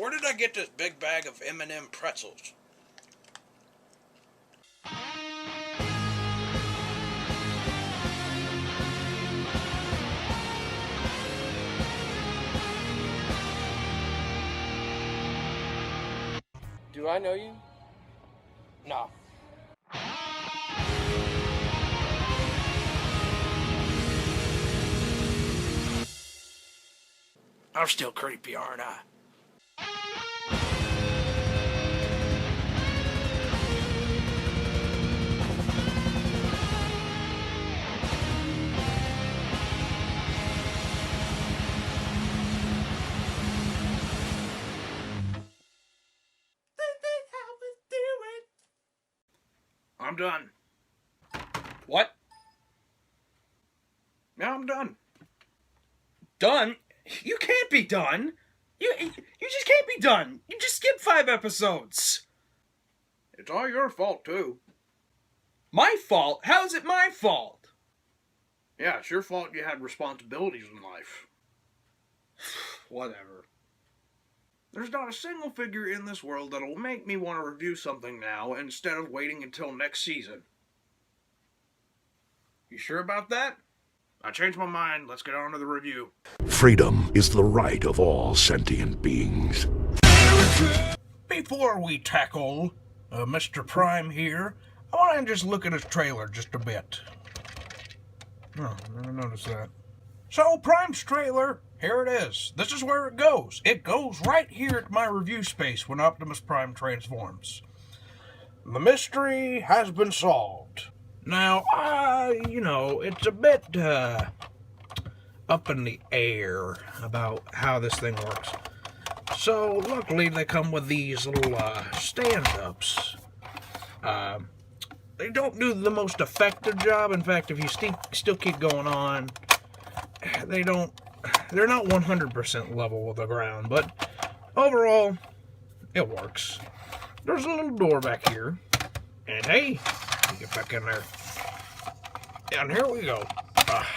Where did I get this big bag of M&M pretzels? Do I know you? No. I'm still creepy, aren't I? I'm done. What? Yeah, I'm done. Done? You can't be done. You just can't be done. You just skipped 5 episodes. It's all your fault, too. My fault? How is it my fault? Yeah, it's your fault you had responsibilities in life. Whatever. There's not a single figure in this world that'll make me want to review something now instead of waiting until next season. You sure about that? I changed my mind. Let's get on to the review. Freedom is the right of all sentient beings. Before we tackle Mr. Prime here, I want to just look at his trailer just a bit. Oh, I never noticed that. So, Prime's trailer, here it is. This is where it goes. It goes right here at my review space when Optimus Prime transforms. The mystery has been solved. Now, it's a bit up in the air about how this thing works. So, luckily, they come with these little stand-ups. They don't do the most effective job. In fact, if you still keep going on, they're not 100% level with the ground, but overall, it works. There's a little door back here, and hey, you get back in there. And here we go.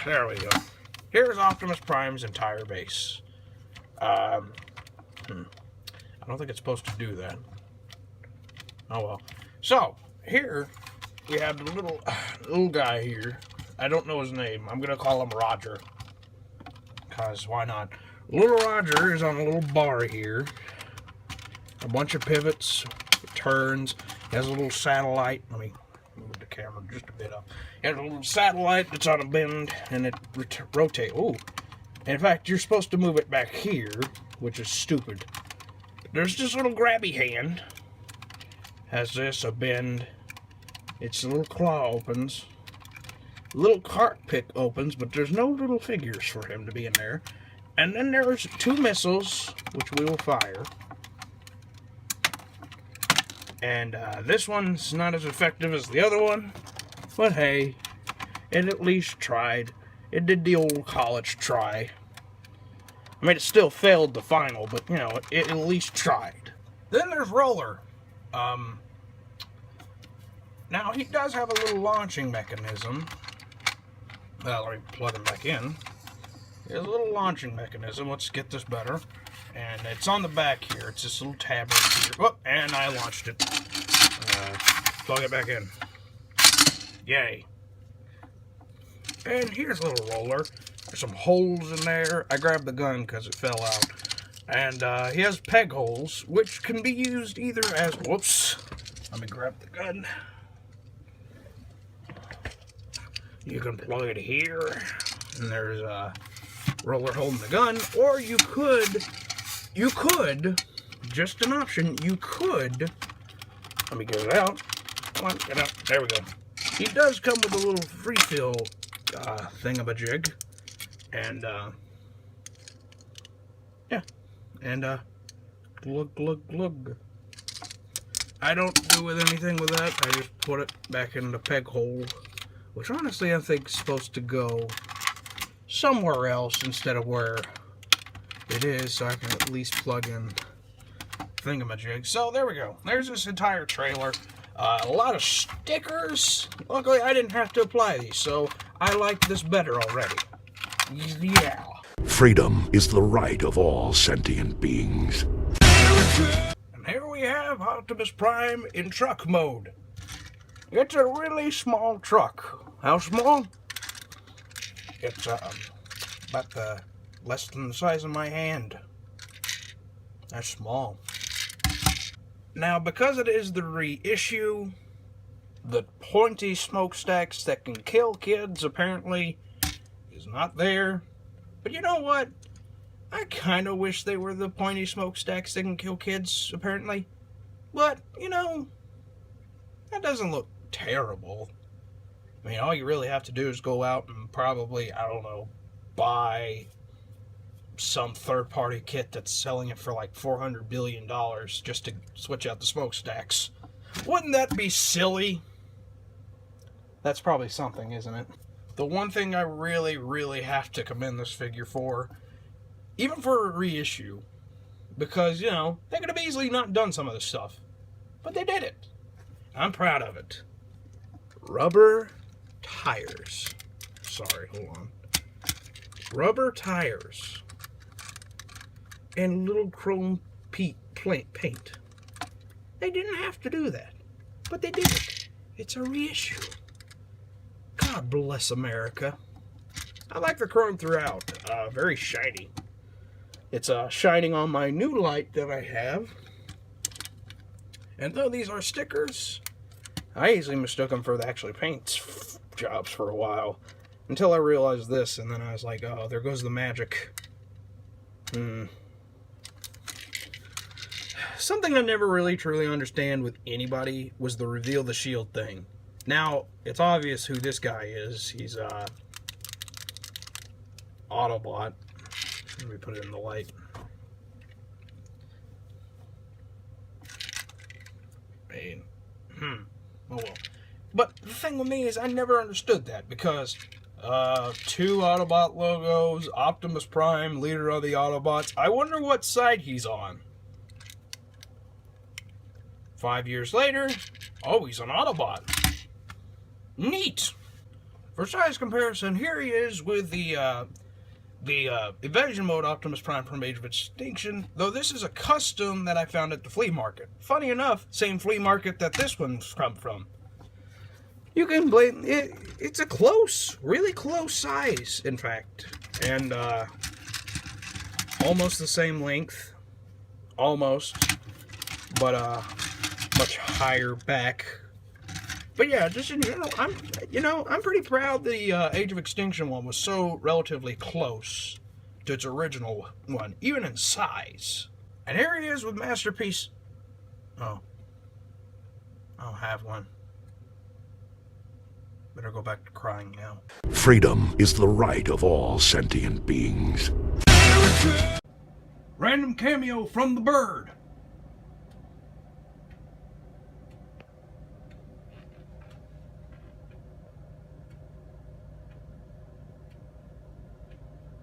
There we go. Here's Optimus Prime's entire base. I don't think it's supposed to do that. Oh well. So, here we have the little guy here. I don't know his name. I'm going to call him Roger. Because why not? Little Roger is on a little bar here. A bunch of pivots, turns. He has a little satellite. Let me move the camera just a bit up. He has a little satellite that's on a bend, and it rotates. Oh, in fact, you're supposed to move it back here, which is stupid. There's this little grabby hand. Has this, a bend. Its little claw opens. Little cart pick opens, but there's no little figures for him to be in there. And then there's 2 missiles, which we will fire. And this one's not as effective as the other one, but hey, it at least tried. It did the old college try. I mean, it still failed the final, but, it at least tried. Then there's Roller. Now, he does have a little launching mechanism. Let me plug him back in. There's a little launching mechanism. Let's get this better. And it's on the back here. It's this little tab right here. Oh, and I launched it. Plug it back in. Yay. And here's a little roller. There's some holes in there. I grabbed the gun because it fell out. And he has peg holes, which can be used either as... Whoops. Let me grab the gun. You can plug it here, and there's a roller holding the gun, or you could, just an option, let me get it out. Come on, get out. There we go. He does come with a little refill thingamajig, and, yeah, and, glug, glug, glug. I don't do with anything with that. I just put it back in the peg hole, which honestly I think is supposed to go somewhere else instead of where it is, so I can at least plug in thingamajig. So there we go. There's this entire trailer. A lot of stickers. Luckily, I didn't have to apply these, so I like this better already. Yeah. Freedom is the right of all sentient beings. And here we have Optimus Prime in truck mode. It's a really small truck. How small? It's about less than the size of my hand. That's small. Now, because it is the reissue, the pointy smokestacks that can kill kids apparently is not there. But you know what? I kind of wish they were the pointy smokestacks that can kill kids, apparently. But, you know, that doesn't look terrible. I mean, all you really have to do is go out and probably, I don't know, buy some third-party kit that's selling it for like $400 billion just to switch out the smokestacks. Wouldn't that be silly? That's probably something, isn't it? The one thing I really, really have to commend this figure for, even for a reissue, because, you know, they could have easily not done some of this stuff, but they did it. I'm proud of it. Rubber tires. Sorry, hold on. Rubber tires. And little chrome paint. They didn't have to do that, but they did it. It's a reissue. God bless America. I like the chrome throughout. Very shiny. It's shining on my new light that I have. And though these are stickers, I easily mistook them for the actually paint jobs for a while. Until I realized this, and then I was like, oh, there goes the magic. Something I never really truly understand with anybody was the reveal the shield thing. Now, it's obvious who this guy is. He's Autobot. Let me put it in the light. Oh well. But the thing with me is I never understood that, because 2 Autobot logos, Optimus Prime, leader of the Autobots. I wonder what side he's on. 5 years later, oh, he's an Autobot. Neat. For size comparison, here he is with the Evasion Mode Optimus Prime from Age of Extinction, though this is a custom that I found at the flea market. Funny enough, same flea market that this one's come from. You can blame it. It's a close, really close size, in fact. And almost the same length. Almost. But much higher back. But yeah, just in general, I'm pretty proud the Age of Extinction one was so relatively close to its original one, even in size. And here he is with Masterpiece. Oh, I don't have one. Better go back to crying now. Freedom is the right of all sentient beings. Random cameo from the bird.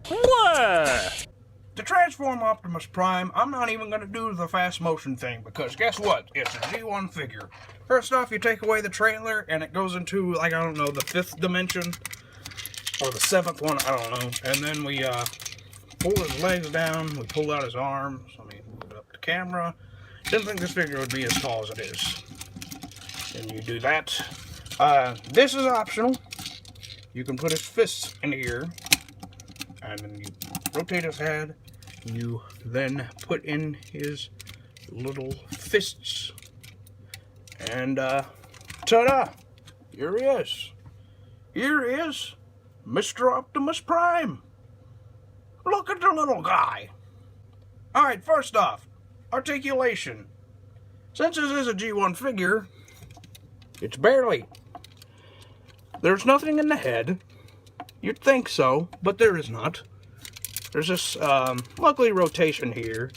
What? To transform Optimus Prime, I'm not even going to do the fast motion thing, because guess what? It's a G1 figure. First off, you take away the trailer, and it goes into, like, I don't know, the 5th dimension, or the 7th one, I don't know. And then we pull his legs down, we pull out his arms, I mean, move it up the camera. Didn't think this figure would be as tall as it is. And you do that. This is optional. You can put his fists in here, and then you rotate his head. You then put in his little fists. And, ta-da! Here he is. Here he is, Mr. Optimus Prime. Look at the little guy. Alright, first off, articulation. Since this is a G1 figure, it's barely. There's nothing in the head. You'd think so, but there is not. There's this, luckily, rotation here.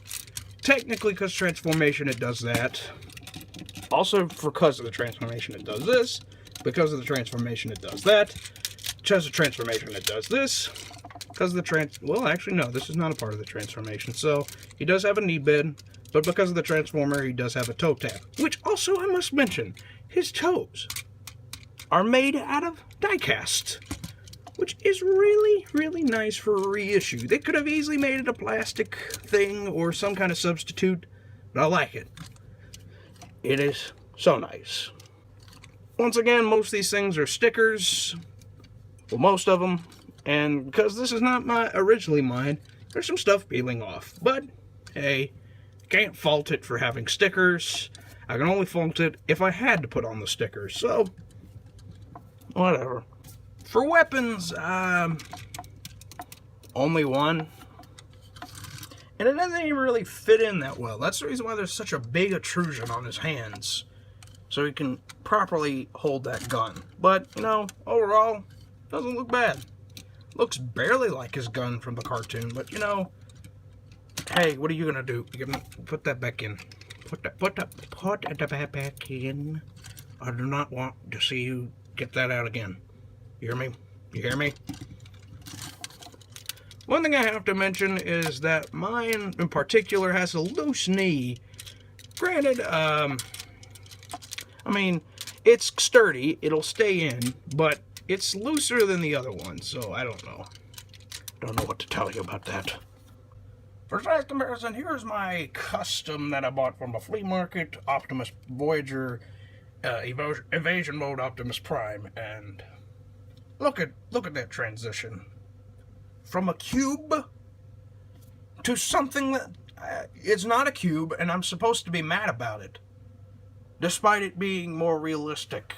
Technically, because transformation, it does that. Also, because of the transformation, it does this. Because of the transformation, it does that. Because of the transformation, it does this. Because of the well, actually, no, this is not a part of the transformation. So, he does have a knee bend, but because of the transformer, he does have a toe tap. Which, also, I must mention, his toes are made out of die-cast. Which is really, really nice for a reissue. They could have easily made it a plastic thing or some kind of substitute, But I like it. It is so nice. Once again, most of these things are stickers. Well, most of them. And because this is not originally mine, there's some stuff peeling off. But, hey, can't fault it for having stickers. I can only fault it if I had to put on the stickers. So, whatever. For weapons, only one. And it doesn't even really fit in that well. That's the reason why there's such a big intrusion on his hands. So he can properly hold that gun. But, you know, overall, doesn't look bad. Looks barely like his gun from the cartoon, but, you know, hey, what are you gonna do? You're gonna put that back in. Put that back in. I do not want to see you get that out again. You hear me? You hear me? One thing I have to mention is that mine in particular has a loose knee. Granted, I mean, it's sturdy, it'll stay in, but it's looser than the other one, so I don't know. Don't know what to tell you about that. For size comparison, here's my custom that I bought from the flea market, Optimus Voyager Evasion Mode Optimus Prime, and look at that transition. From a cube to something that it's not a cube, and I'm supposed to be mad about it, despite it being more realistic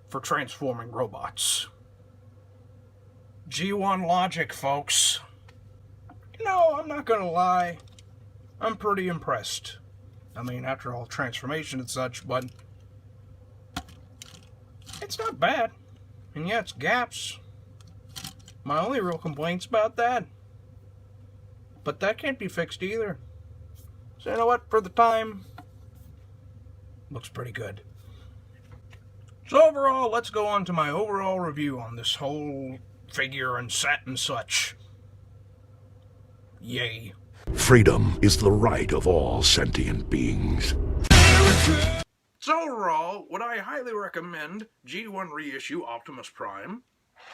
for transforming robots. G1 logic, folks. You know, I'm not gonna lie, I'm pretty impressed. I mean, after all, transformation and such, but it's not bad. And yeah, it's gaps. My only real complaint's about that. But that can't be fixed either. So you know what, for the time, looks pretty good. So overall, let's go on to my overall review on this whole figure and set and such. Yay. Freedom is the right of all sentient beings. So overall, would I highly recommend G1 Reissue Optimus Prime?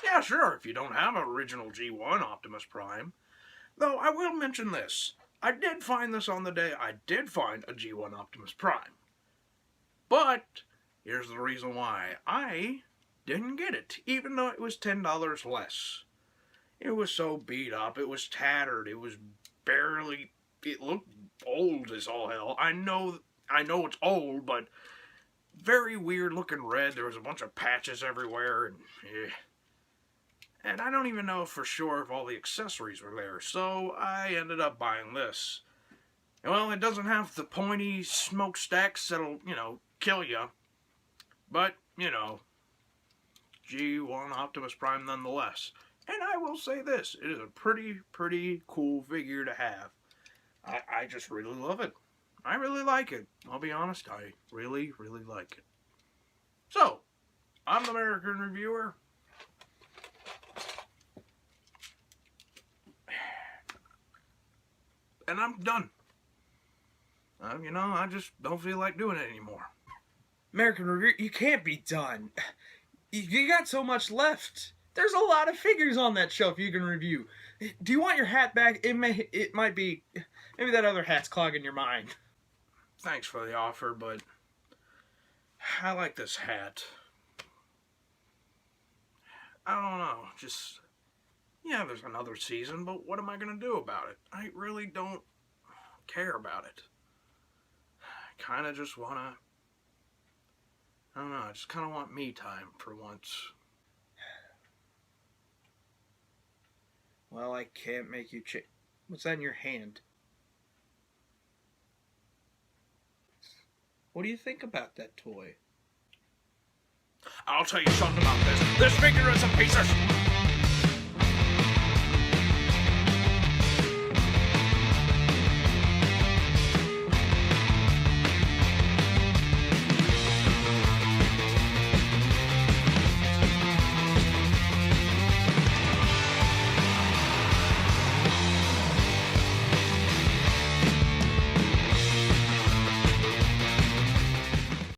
Yeah, sure, if you don't have an original G1 Optimus Prime. Though, I will mention this. I did find this on the day I did find a G1 Optimus Prime. But, here's the reason why. I didn't get it, even though it was $10 less. It was so beat up, it was tattered, it was barely... It looked old as all hell. I know it's old, but very weird looking red. There was a bunch of patches everywhere, and... And I don't even know for sure if all the accessories were there, so I ended up buying this. Well, it doesn't have the pointy smokestacks that'll, you know, kill you. But, you know, G1 Optimus Prime nonetheless. And I will say this, it is a pretty cool figure to have. I just really love it. I really like it. I'll be honest, I really like it. So, I'm the Merican Reviewer. And I'm done. You know, I just don't feel like doing it anymore. Merican Review, you can't be done. You got so much left. There's a lot of figures on that shelf you can review. Do you want your hat back? It might be... Maybe that other hat's clogging your mind. Thanks for the offer, but I like this hat. I don't know, just... Yeah, there's another season, but what am I going to do about it? I really don't care about it. I kind of just want to... I don't know, I just kind of want me time for once. Well, I can't make you change. What's that in your hand? What do you think about that toy? I'll tell you something about this. This figure is a piece of...